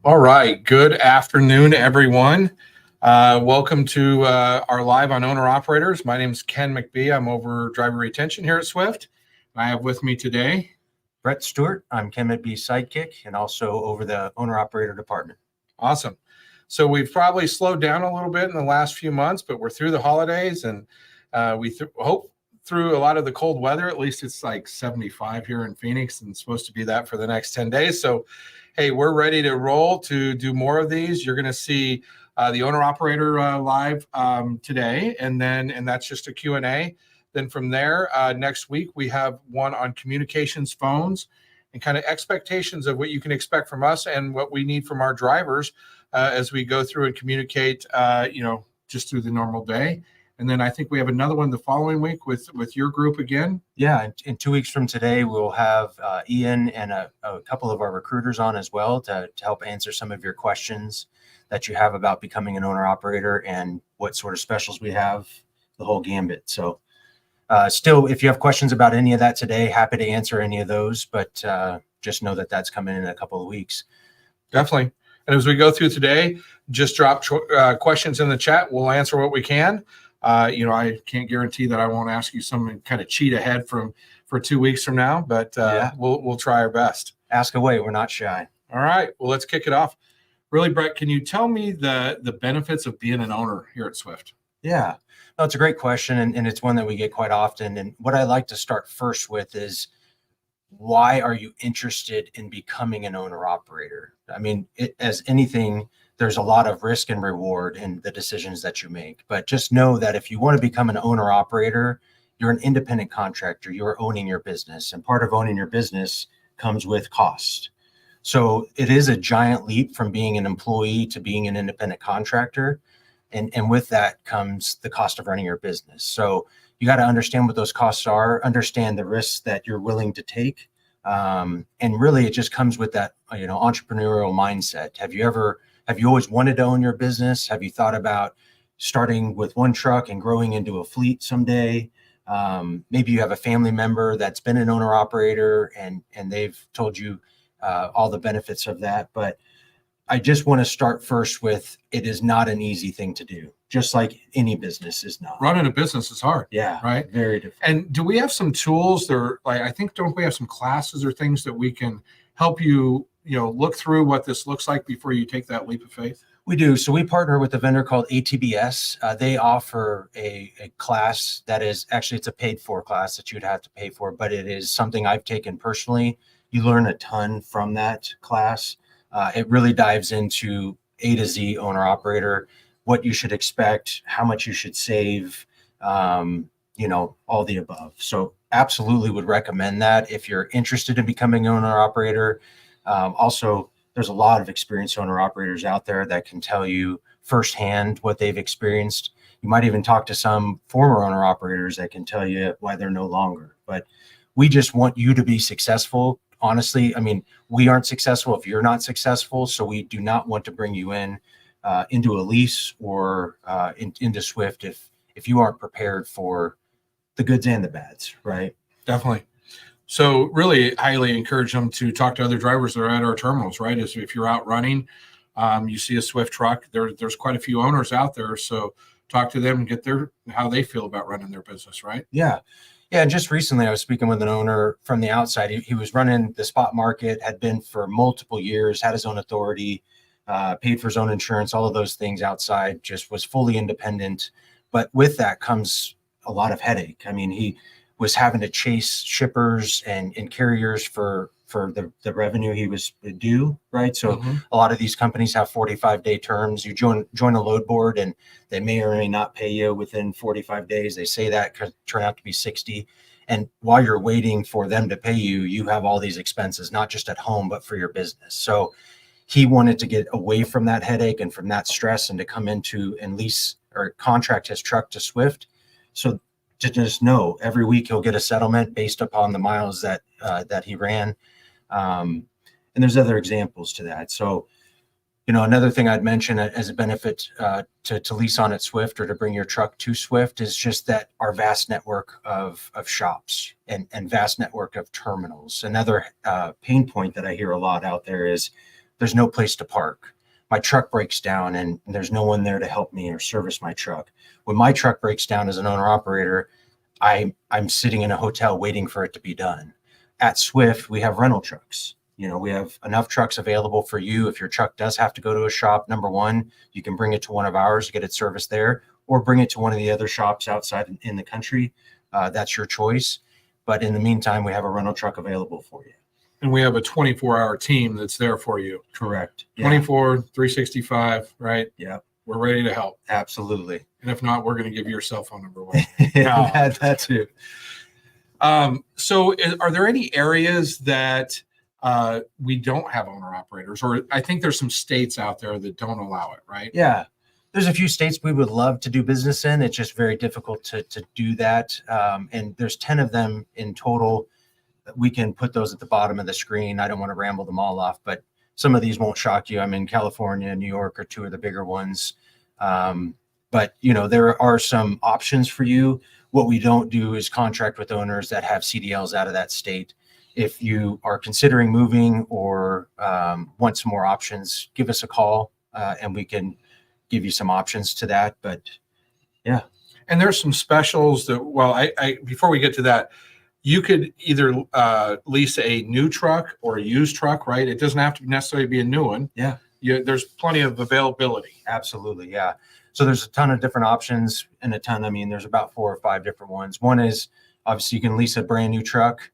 All right. Good afternoon, everyone. Welcome to our live on owner operators. My name is Ken McBee. I'm over driver retention here at Swift. I have with me today Brett Stewart. I'm Ken McBee's sidekick and also over the owner operator department. Awesome. So we've probably slowed down a little bit in the last few months, but we're through the holidays and we hope through a lot of the cold weather. At least it's like 75 here in Phoenix and it's supposed to be that for the next 10 days. So hey, we're ready to roll to do more of these. You're going to see the owner operator live today, and that's just a Q&A. Then from there, next week we have one on communications phones and kind of expectations of what you can expect from us and what we need from our drivers as we go through and communicate, just through the normal day. And then I think we have another one the following week with your group again. Yeah, in 2 weeks from today, we'll have Ian and a couple of our recruiters on as well to help answer some of your questions that you have about becoming an owner operator and what sort of specials we have, the whole gambit. So still, if you have questions about any of that today, happy to answer any of those, but just know that that's coming in a couple of weeks. Definitely. And as we go through today, just drop questions in the chat. We'll answer what we can. I can't guarantee that I won't ask you some kind of cheat ahead for 2 weeks from now, but we'll try our best. Ask away. We're not shy. All right. Well, let's kick it off. Really, Brett, can you tell me the benefits of being an owner here at Swift? Yeah, no, it's a great question, and it's one that we get quite often. And what I like to start first with is, why are you interested in becoming an owner operator? I mean, as anything, there's a lot of risk and reward in the decisions that you make. But just know that if you want to become an owner operator, you're an independent contractor. You're owning your business. And part of owning your business comes with cost. So it is a giant leap from being an employee to being an independent contractor. And with that comes the cost of running your business. So you got to understand what those costs are, understand the risks that you're willing to take. And really, it just comes with that, entrepreneurial mindset. Have you always wanted to own your business? Have you thought about starting with one truck and growing into a fleet someday? Maybe you have a family member that's been an owner operator and they've told you all the benefits of that. But I just want to start first with, it is not an easy thing to do, just like any business is not. Running a business is hard. Yeah. Right. Very difficult. And do we have some tools that don't we have some classes or things that we can help you, look through what this looks like before you take that leap of faith? We do. So we partner with a vendor called ATBS. They offer a class that is actually, it's a paid for class that you'd have to pay for, but it is something I've taken personally. You learn a ton from that class. It really dives into A to Z owner operator, what you should expect, how much you should save, all the above. So absolutely would recommend that if you're interested in becoming an owner operator. Also, there's a lot of experienced owner operators out there that can tell you firsthand what they've experienced. You might even talk to some former owner operators that can tell you why they're no longer. But we just want you to be successful. Honestly, I mean, we aren't successful if you're not successful. So we do not want to bring you into a lease or into Swift if you aren't prepared for the goods and the bads, right? Definitely. So really highly encourage them to talk to other drivers that are at our terminals, right? If you're out running, you see a Swift truck, there's quite a few owners out there. So talk to them and get how they feel about running their business, right? Yeah. Yeah, and just recently I was speaking with an owner from the outside. He was running the spot market, had been for multiple years, had his own authority, paid for his own insurance, all of those things outside, just was fully independent. But with that comes a lot of headache. I mean, he was having to chase shippers and carriers for the revenue he was due, right? So a lot of these companies have 45-day terms. You join a load board and they may or may not pay you within 45 days. They say that could turn out to be 60. And while you're waiting for them to pay you, you have all these expenses, not just at home, but for your business. So he wanted to get away from that headache and from that stress and to come into and lease or contract his truck to Swift. So to just know every week he'll get a settlement based upon the miles that he ran. And there's other examples to that. So, another thing I'd mention as a benefit to lease on at Swift or to bring your truck to Swift is just that our vast network of shops and vast network of terminals. Another pain point that I hear a lot out there is there's no place to park. My truck breaks down and there's no one there to help me or service my truck. When my truck breaks down as an owner operator, I'm sitting in a hotel waiting for it to be done. At Swift, we have rental trucks. We have enough trucks available for you. If your truck does have to go to a shop, number one, you can bring it to one of ours, get it serviced there, or bring it to one of the other shops outside in the country. That's your choice. But in the meantime, we have a rental truck available for you. And we have a 24-hour team that's there for you. Correct. 24, 365, right? Yeah. We're ready to help. Absolutely. And if not, we're going to give you your cell phone number. No. That too. So are there any areas that we don't have owner operators? Or I think there's some states out there that don't allow it, right? Yeah. There's a few states we would love to do business in. It's just very difficult to do that. And there's 10 of them in total. We can put those at the bottom of the screen. I don't want to ramble them all off, but some of these won't shock you. I'm in California, New York are two of the bigger ones. But there are some options for you. What we don't do is contract with owners that have CDLs out of that state. If you are considering moving or want some more options, give us a call and we can give you some options to that. But yeah. And there's some specials that, well, I before we get to that, you could either lease a new truck or a used truck, right? It doesn't have to necessarily be a new one. Yeah. There's plenty of availability. Absolutely. Yeah. So there's a ton of different options and there's about 4 or 5 different ones. One is obviously you can lease a brand new truck.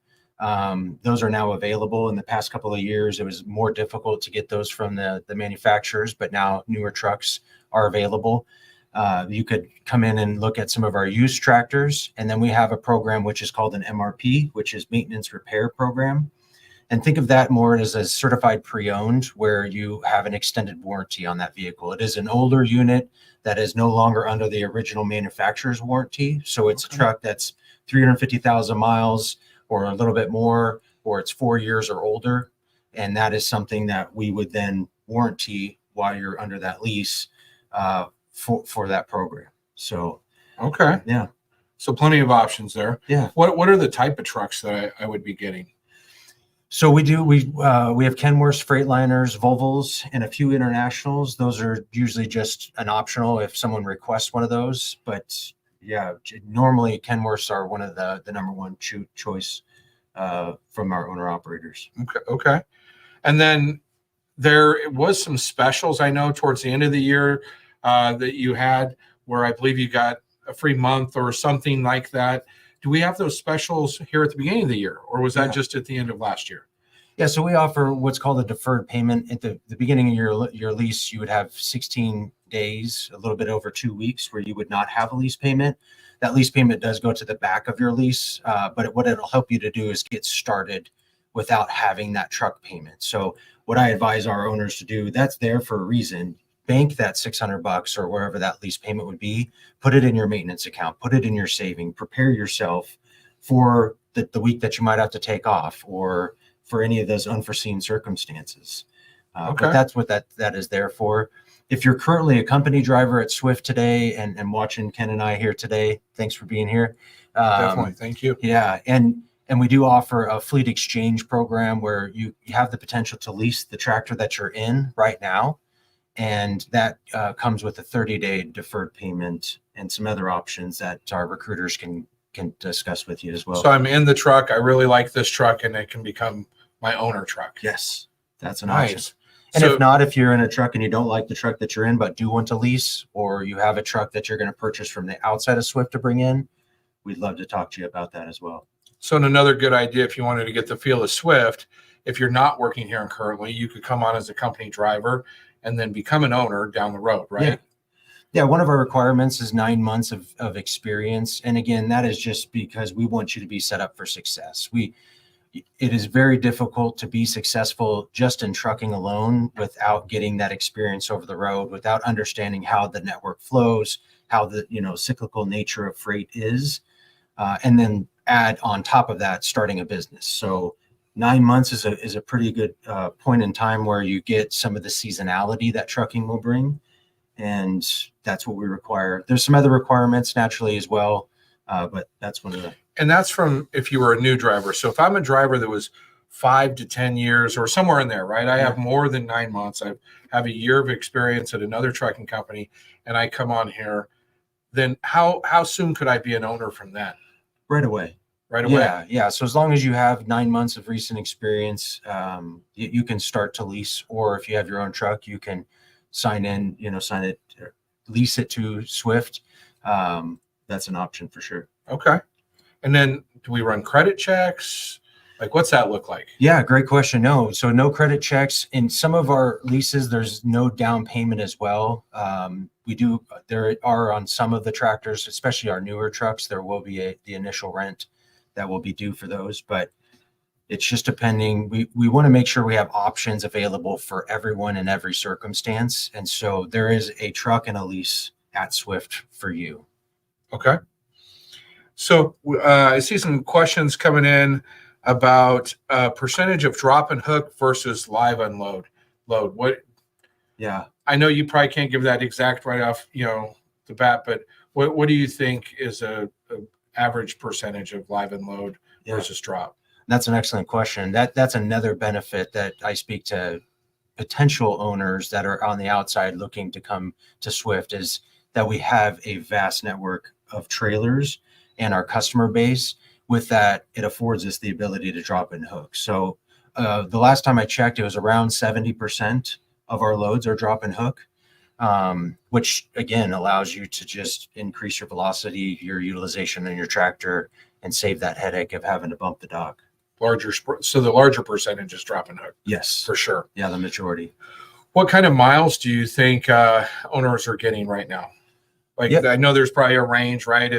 Those are now available. In the past couple of years, it was more difficult to get those from the manufacturers, but now newer trucks are available. You could come in and look at some of our used tractors. And then we have a program which is called an MRP, which is maintenance repair program. And think of that more as a certified pre-owned, where you have an extended warranty on that vehicle. It is an older unit that is no longer under the original manufacturer's warranty. So it's a truck that's 350,000 miles or a little bit more, or it's 4 years or older. And that is something that we would then warranty while you're under that lease for that program. So, okay. Yeah. So plenty of options there. Yeah. What are the type of trucks that I would be getting? So we have Kenworth, Freightliners, Volvos, and a few internationals. Those are usually just an optional if someone requests one of those. But yeah, normally Kenworths are one of the number one choice from our owner operators. Okay. And then there was some specials I know towards the end of the year that you had where I believe you got a free month or something like that. Do we have those specials here at the beginning of the year, or was that just at the end of last year? Yeah, so we offer what's called a deferred payment. At the beginning of your lease, you would have 16 days, a little bit over 2 weeks, where you would not have a lease payment. That lease payment does go to the back of your lease, but what it'll help you to do is get started without having that truck payment. So what I advise our owners to do, that's there for a reason. Bank that $600 or wherever that lease payment would be, put it in your maintenance account, put it in your saving, prepare yourself for the week that you might have to take off or for any of those unforeseen circumstances. But that's what that is there for. If you're currently a company driver at Swift today and watching Ken and I here today, thanks for being here. Definitely. Thank you. Yeah. And we do offer a fleet exchange program where you have the potential to lease the tractor that you're in right now. And that comes with a 30-day deferred payment and some other options that our recruiters can discuss with you as well. So I'm in the truck. I really like this truck, and it can become my owner truck. Yes, that's an Nice. option. And if not, if you're in a truck and you don't like the truck that you're in, but do want to lease, or you have a truck that you're going to purchase from the outside of Swift to bring in, we'd love to talk to you about that as well. So another good idea, if you wanted to get the feel of Swift, if you're not working here currently, you could come on as a company driver and then become an owner down the road, right? Yeah. One of our requirements is 9 months of experience. And again, that is just because we want you to be set up for success. It is very difficult to be successful just in trucking alone without getting that experience over the road, without understanding how the network flows, how the cyclical nature of freight is, and then add on top of that starting a business. So 9 months is a pretty good point in time where you get some of the seasonality that trucking will bring, and that's what we require. There's some other requirements naturally as well, but that's one of the. And that's from if you were a new driver. So if I'm a driver that was 5 to 10 years or somewhere in there, right? I have more than 9 months. I have a year of experience at another trucking company, and I come on here. Then how soon could I be an owner from that? Right away. Right away. Yeah. So as long as you have 9 months of recent experience, you can start to lease, or if you have your own truck, you can sign it, lease it to Swift. That's an option for sure. Okay. And then do we run credit checks? Like, what's that look like? Yeah, great question. No, so no credit checks. In some of our leases, there's no down payment as well. There are on some of the tractors, especially our newer trucks, there will be the initial rent that will be due for those, but it's just depending. We want to make sure we have options available for everyone in every circumstance. And so there is a truck and a lease at Swift for you. Okay. So I see some questions coming in about percentage of drop and hook versus live unload. What? Yeah. I know you probably can't give that exact right off, the bat, but what do you think is a average percentage of live unload versus drop? That's an excellent question. That's another benefit that I speak to potential owners that are on the outside looking to come to Swift, is that we have a vast network of trailers and our customer base. With that, it affords us the ability to drop and hook. So the last time I checked, it was around 70% of our loads are drop and hook, which again allows you to just increase your velocity, your utilization in your tractor, and save that headache of having to bump the dock. So the larger percentage is drop and hook. Yes, for sure. Yeah, the majority. What kind of miles do you think owners are getting right now? Like, I know there's probably a range, right?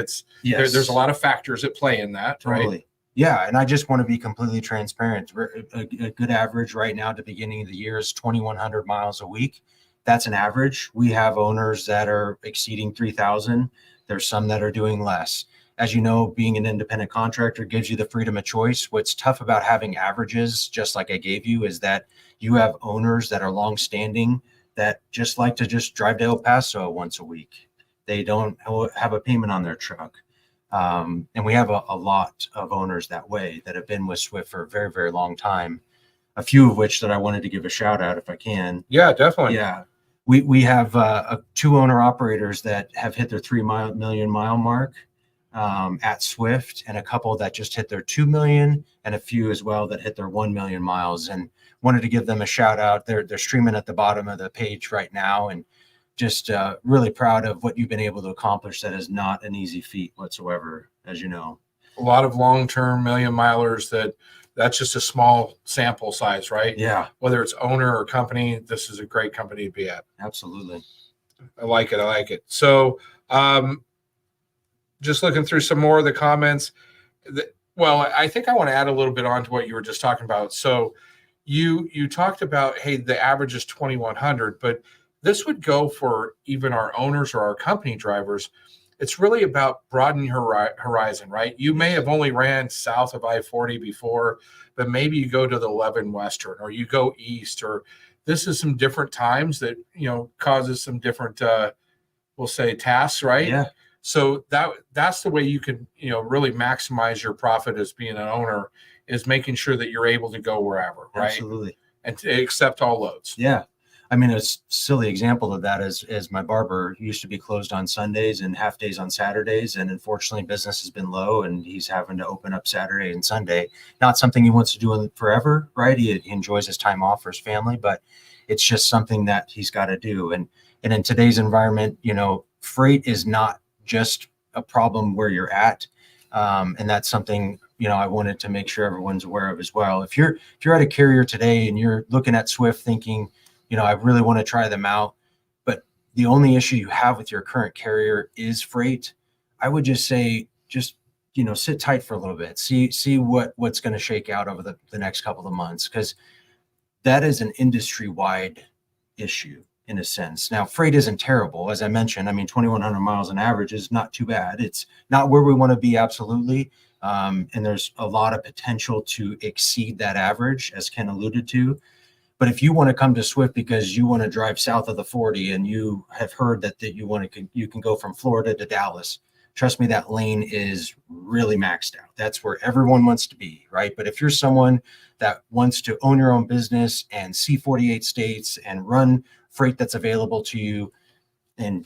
There's a lot of factors at play in that, totally. Right? Yeah, and I just want to be completely transparent. A good average right now at the beginning of the year is 2,100 miles a week. That's an average. We have owners that are exceeding 3,000. There's some that are doing less. As you know, being an independent contractor gives you the freedom of choice. What's tough about having averages, just like I gave you, is that you have owners that are longstanding that just like to just drive to El Paso once a week. They don't have a payment on their truck. And we have a lot of owners that way that have been with Swift for a very, very long time. A few of which that I wanted to give a shout out if I can. Yeah, definitely. Yeah. We have 2 owner operators that have hit their 3 million mile mark at Swift, and a couple that just hit their 2 million, and a few as well that hit their 1 million miles, and wanted to give them a shout out. They're streaming at the bottom of the page right now, and just really proud of what you've been able to accomplish. That is not an easy feat whatsoever, as you know. A lot of long-term million milers that's just a small sample size, right? Yeah. Whether it's owner or company, this is a great company to be at. Absolutely. I like it. So just looking through some more of the comments. I think I want to add a little bit on to what you were just talking about. So you talked about, hey, the average is 2,100, but this would go for even our owners or our company drivers. It's really about broadening your horizon, right? You may have only ran south of I-40 before, but maybe you go to the 11 Western, or you go east, or this is some different times that, causes some different, we'll say, tasks, right? Yeah. So that's the way you can, really maximize your profit as being an owner, is making sure that you're able to go wherever, right? Absolutely. And to accept all loads. Yeah. I mean, a silly example of that is my barber used to be closed on Sundays and half days on Saturdays. And unfortunately, business has been low and he's having to open up Saturday and Sunday. Not something he wants to do forever, right? He enjoys his time off for his family, but it's just something that he's got to do. And in today's environment, freight is not just a problem where you're at. And that's something, I wanted to make sure everyone's aware of as well. If you're at a carrier today and you're looking at Swift thinking, I really want to try them out, but the only issue you have with your current carrier is freight, I would just say, sit tight for a little bit, see what's going to shake out over the next couple of months, because that is an industry-wide issue in a sense. Now, freight isn't terrible. As I mentioned, 2,100 miles on average is not too bad. It's not where we want to be, absolutely. And there's a lot of potential to exceed that average, as Ken alluded to. But if you want to come to Swift because you want to drive south of the 40 and you have heard that you can go from Florida to Dallas, trust me, that lane is really maxed out. That's where everyone wants to be, right? But if you're someone that wants to own your own business and see 48 states and run freight that's available to you and,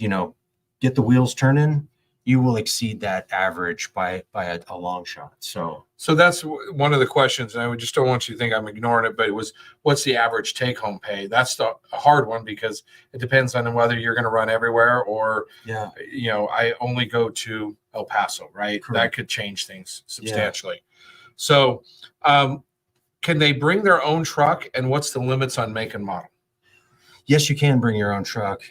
get the wheels turning, you will exceed that average by a long shot. So that's one of the questions, and I just don't want you to think I'm ignoring it, but it was, what's the average take-home pay? That's the hard one because it depends on whether you're going to run everywhere or, yeah, I only go to El Paso, right? Correct. That could change things substantially. So can they bring their own truck, and what's the limits on make and model? yes, you can bring your own truck.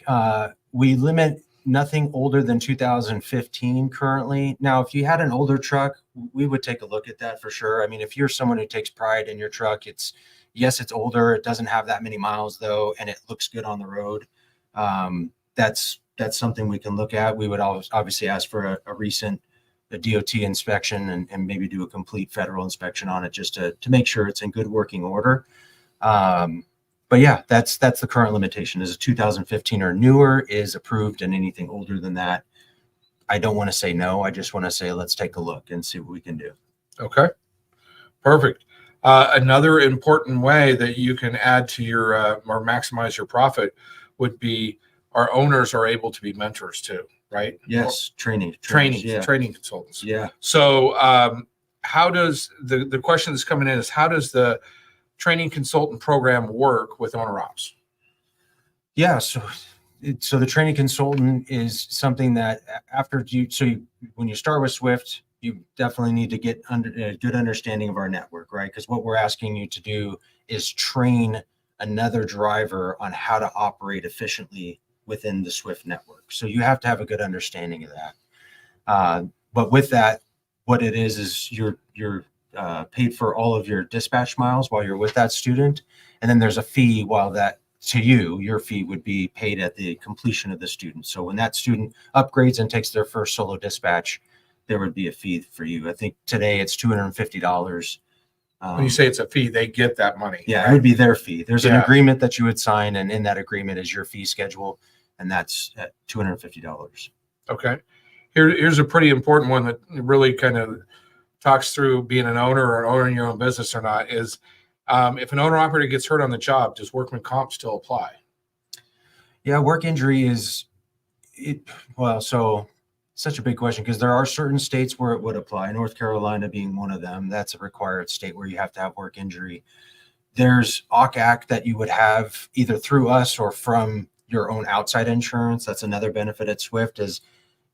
We limit nothing older than 2015 currently. Now, if you had an older truck, we would take a look at that for sure. I mean, if you're someone who takes pride in your truck, it's older. It doesn't have that many miles though, and it looks good on the road. That's something we can look at. We would obviously ask for a recent DOT inspection and maybe do a complete federal inspection on it just to make sure it's in good working order. But yeah, that's the current limitation is a 2015 or newer is approved, and anything older than that, I don't want to say no. I just want to say, let's take a look and see what we can do. Okay, perfect. Another important way that you can add to your or maximize your profit would be our owners are able to be mentors too, right? Yes, training consultants. Yeah. So how does the question that's coming in is, how does the training consultant program work with owner ops? Yeah, so the training consultant is something that when you start with Swift, you definitely need to get a good understanding of our network, right? Because what we're asking you to do is train another driver on how to operate efficiently within the Swift network. So you have to have a good understanding of that. But with that, what it is you're paid for all of your dispatch miles while you're with that student. And then there's a fee your fee would be paid at the completion of the student. So when that student upgrades and takes their first solo dispatch, there would be a fee for you. I think today it's $250. When you say it's a fee, they get that money. Yeah, right? It would be their fee. There's an agreement that you would sign, and in that agreement is your fee schedule, and that's at $250. Okay. Here's a pretty important one that really kind of talks through being an owner or owning your own business or not is if an owner operator gets hurt on the job, does workman comp still apply? Yeah, work injury so such a big question because there are certain states where it would apply, North Carolina being one of them. That's a required state where you have to have work injury. There's OCAC that you would have either through us or from your own outside insurance. That's another benefit at Swift is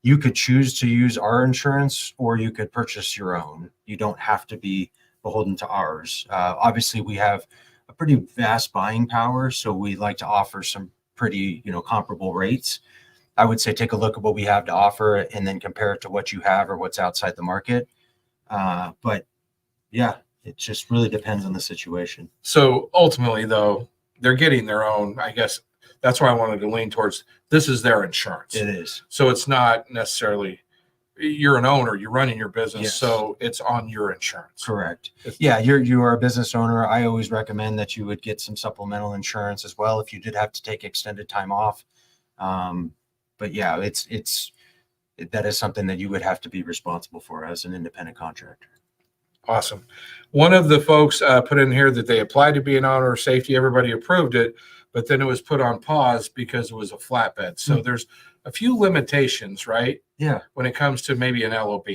you could choose to use our insurance or you could purchase your own. You don't have to be beholden to ours. Obviously, we have a pretty vast buying power, so we like to offer some pretty, comparable rates. I would say take a look at what we have to offer and then compare it to what you have or what's outside the market. But yeah, it just really depends on the situation. So ultimately, though, they're getting their own, I guess. That's why I wanted to lean towards this is their insurance. It is. So it's not necessarily you're an owner, you're running your business, Yes. So it's on your insurance. Correct. Yeah, you are a business owner. I always recommend that you would get some supplemental insurance as well if you did have to take extended time off. But yeah, that is something that you would have to be responsible for as an independent contractor. Awesome. One of the folks put in here that they applied to be an owner of safety. Everybody approved it, but then it was put on pause because it was a flatbed. So there's a few limitations, right? Yeah. When it comes to maybe an LOB.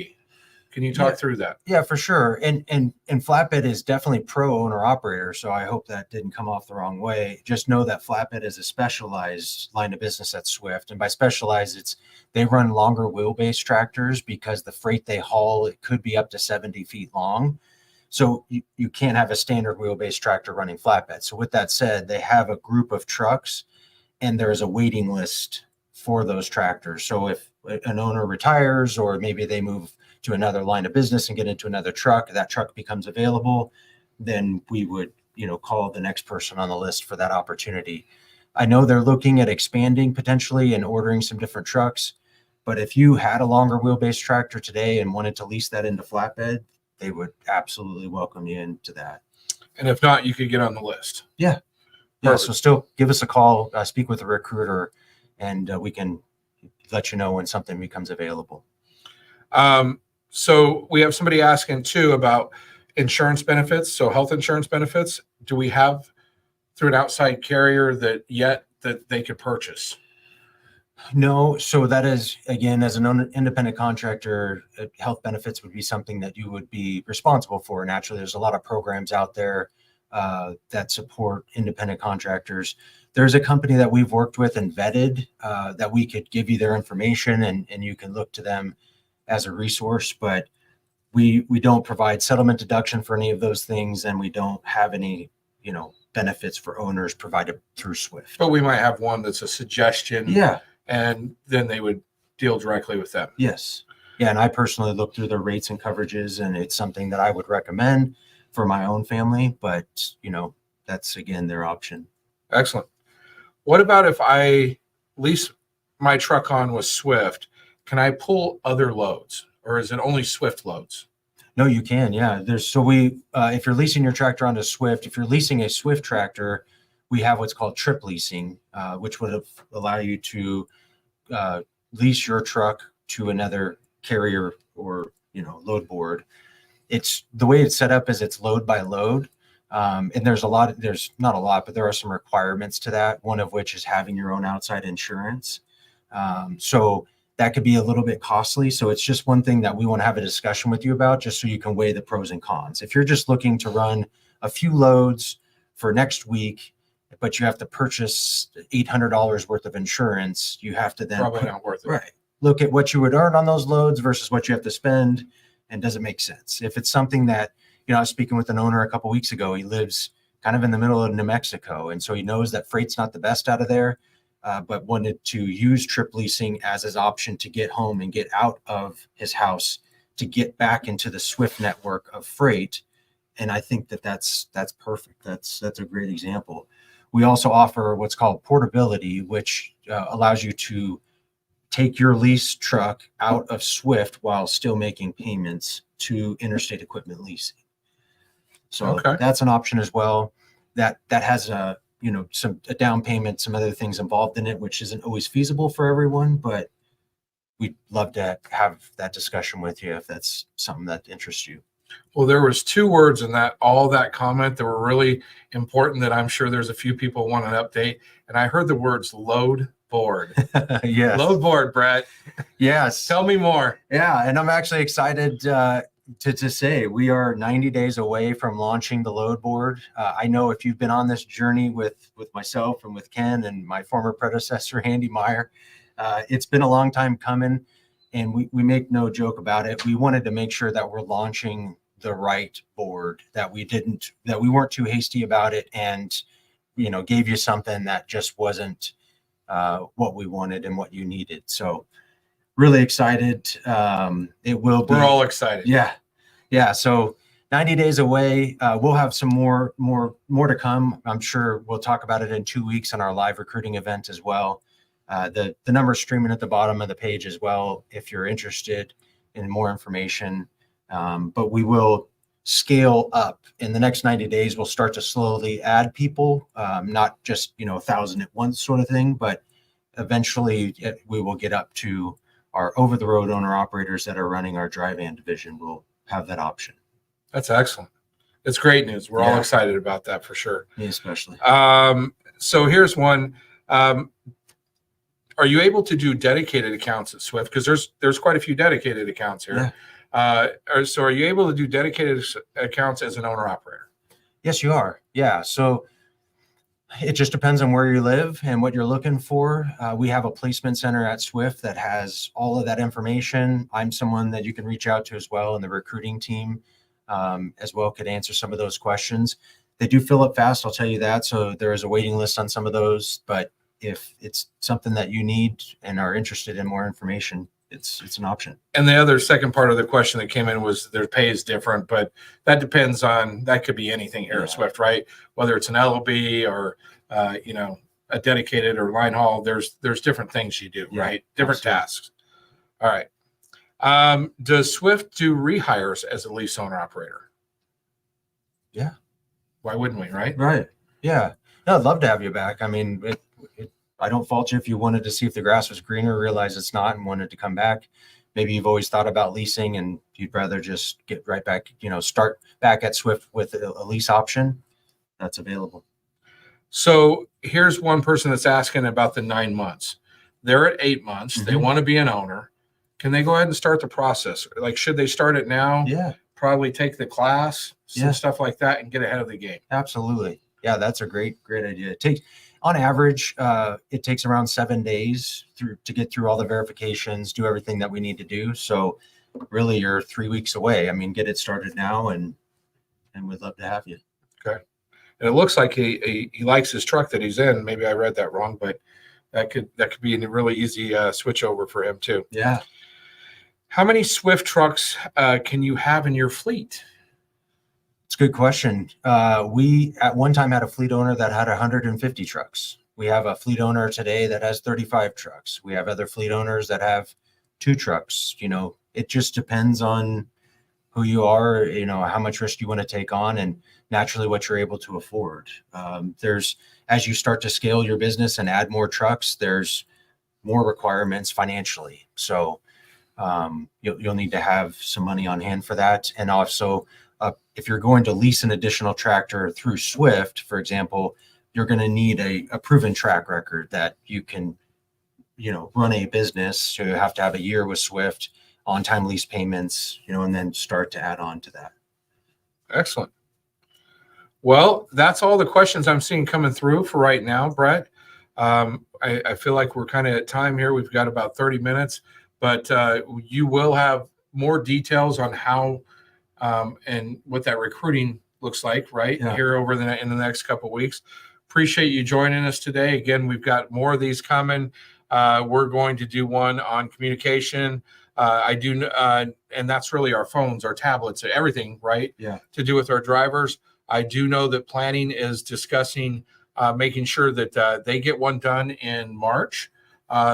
Can you talk through that? Yeah, for sure. And flatbed is definitely pro owner operator. So I hope that didn't come off the wrong way. Just know that flatbed is a specialized line of business at Swift. And by specialized, they run longer wheelbase tractors because the freight they haul, it could be up to 70 feet long. So you can't have a standard wheelbase tractor running flatbed. So with that said, they have a group of trucks and there is a waiting list for those tractors. So if an owner retires or maybe they move to another line of business and get into another truck, that truck becomes available, then we would, call the next person on the list for that opportunity. I know they're looking at expanding potentially and ordering some different trucks, but if you had a longer wheelbase tractor today and wanted to lease that into flatbed, they would absolutely welcome you into that. And if not, you could get on the list. Yeah. Yeah. So still give us a call, speak with a recruiter, and we can let you know when something becomes available. So we have somebody asking too about insurance benefits. So health insurance benefits, do we have through an outside carrier that they could purchase? No, so that is, again, as an independent contractor, health benefits would be something that you would be responsible for. Naturally, there's a lot of programs out there that support independent contractors. There's a company that we've worked with and vetted that we could give you their information and you can look to them as a resource, but we don't provide settlement deduction for any of those things, and we don't have any, benefits for owners provided through Swift. But we might have one that's a suggestion. Yeah. And then they would deal directly with them. Yes. Yeah. And I personally look through their rates and coverages, and it's something that I would recommend for my own family, but that's again, their option. Excellent. What about if I lease my truck on with Swift? Can I pull other loads, or is it only Swift loads? No, you can. Yeah. If you're leasing your tractor onto Swift, if you're leasing a Swift tractor, we have what's called trip leasing, which would allow you to lease your truck to another carrier or, load board. It's the way it's set up is it's load by load. And there's not a lot, but there are some requirements to that. One of which is having your own outside insurance. So that could be a little bit costly. So it's just one thing that we want to have a discussion with you about, just so you can weigh the pros and cons. If you're just looking to run a few loads for next week, but you have to purchase $800 worth of insurance, you have to then probably not worth it. Right. Look at what you would earn on those loads versus what you have to spend, and does it make sense? If it's something that, I was speaking with an owner a couple of weeks ago. He lives kind of in the middle of New Mexico, and so he knows that freight's not the best out of there, but wanted to use trip leasing as his option to get home and get out of his house to get back into the Swift network of freight. And I think that's perfect. That's a great example. We also offer what's called portability, which allows you to take your lease truck out of Swift while still making payments to Interstate Equipment Leasing. So That's an option as well. That has a down payment, some other things involved in it, which isn't always feasible for everyone, but we'd love to have that discussion with you if that's something that interests you. Well, there was two words in all that comment that were really important that I'm sure there's a few people want an update. And I heard the words load board. Yes. Load board, Brett. Yes. Tell me more. Yeah. And I'm actually excited to say we are 90 days away from launching the load board. I know if you've been on this journey with myself and with Ken and my former predecessor, Andy Meyer, it's been a long time coming. And we make no joke about it. We wanted to make sure that we're launching the right board, that we weren't too hasty about it and, gave you something that just wasn't what we wanted and what you needed. So really excited. It will be. We're all excited. Yeah. Yeah. So 90 days away. We'll have some more to come. I'm sure we'll talk about it in 2 weeks on our live recruiting event as well. The number's streaming at the bottom of the page as well if you're interested in more information. But we will scale up in the next 90 days. We'll start to slowly add people, not just 1,000 at once sort of thing, but eventually we will get up to our over-the-road owner-operators that are running our dry van division. We'll have that option. That's excellent. It's great news. We're all excited about that for sure. Me especially. So here's one. Are you able to do dedicated accounts at Swift? Because there's quite a few dedicated accounts here. Yeah. So are you able to do dedicated accounts as an owner operator? Yes, you are. Yeah. So it just depends on where you live and what you're looking for. We have a placement center at Swift that has all of that information. I'm someone that you can reach out to as well, and the recruiting team as well could answer some of those questions. They do fill up fast, I'll tell you that. So there is a waiting list on some of those, but if it's something that you need and are interested in more information, it's an option. And the other second part of the question that came in was their pay is different, but that depends on, that could be anything here at Swift, right? Whether it's an LOB or, a dedicated or line haul, there's different things you do, right? Different tasks. All right. Does Swift do rehires as a lease owner operator? Yeah. Why wouldn't we, right? Right. Yeah. No, I'd love to have you back. I mean, I don't fault you if you wanted to see if the grass was greener, realize it's not, and wanted to come back. maybe you've always thought about leasing and you'd rather just get right back, start back at Swift with a lease option, that's available. So here's one person that's asking about the 9 months. They're at 8 months. They want to be an owner. Can they go ahead and start the process? Like, should they start it now? Yeah, Probably take the class, some Yeah. stuff like that, and get ahead of the game. absolutely. Yeah, that's a great idea. It takes, on average, it takes around 7 days to get through all the verifications, do everything that we need to do. So really you're 3 weeks away. I mean, get it started now and we'd love to have you. Okay. And it looks like he likes his truck that he's in. Maybe I read that wrong, but that could be a really easy switch over for him too. Yeah. How many Swift trucks can you have in your fleet? It's a good question. We at one time had a fleet owner that had 150 trucks. We have a fleet owner today that has 35 trucks. We have other fleet owners that have 2 trucks. It just depends on who you are, how much risk you want to take on, and naturally what you're able to afford. As you start to scale your business and add more trucks, there's more requirements financially. So you'll need to have some money on hand for that. And also, if you're going to lease an additional tractor through Swift, for example, you're going to need a proven track record that you can, run a business. So you have to have a year with Swift, on-time lease payments, and then start to add on to that. Excellent. Well, that's all the questions I'm seeing coming through for right now, Brett. I feel like we're kind of at time here. We've got about 30 minutes, but you will have more details on how and what that recruiting looks like, right? Yeah. Here over in the next couple of weeks. Appreciate you joining us today. Again, we've got more of these coming. We're going to do one on communication. And that's really our phones, our tablets, everything, right? Yeah. To do with our drivers. I do know that planning is discussing making sure that they get one done in March.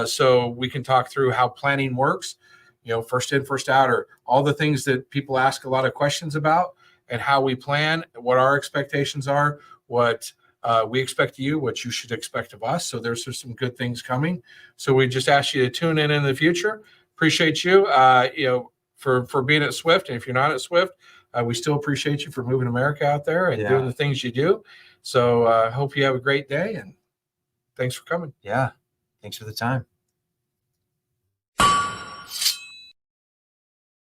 So we can talk through how planning works, first in, first out, or all the things that people ask a lot of questions about, and how we plan, what our expectations are, what we expect of you, what you should expect of us. So there's some good things coming. So we just ask you to tune in the future. Appreciate you, for being at Swift. And if you're not at Swift, we still appreciate you for moving America out there and doing the things you do. So hope you have a great day, and thanks for coming. Yeah. Thanks for the time.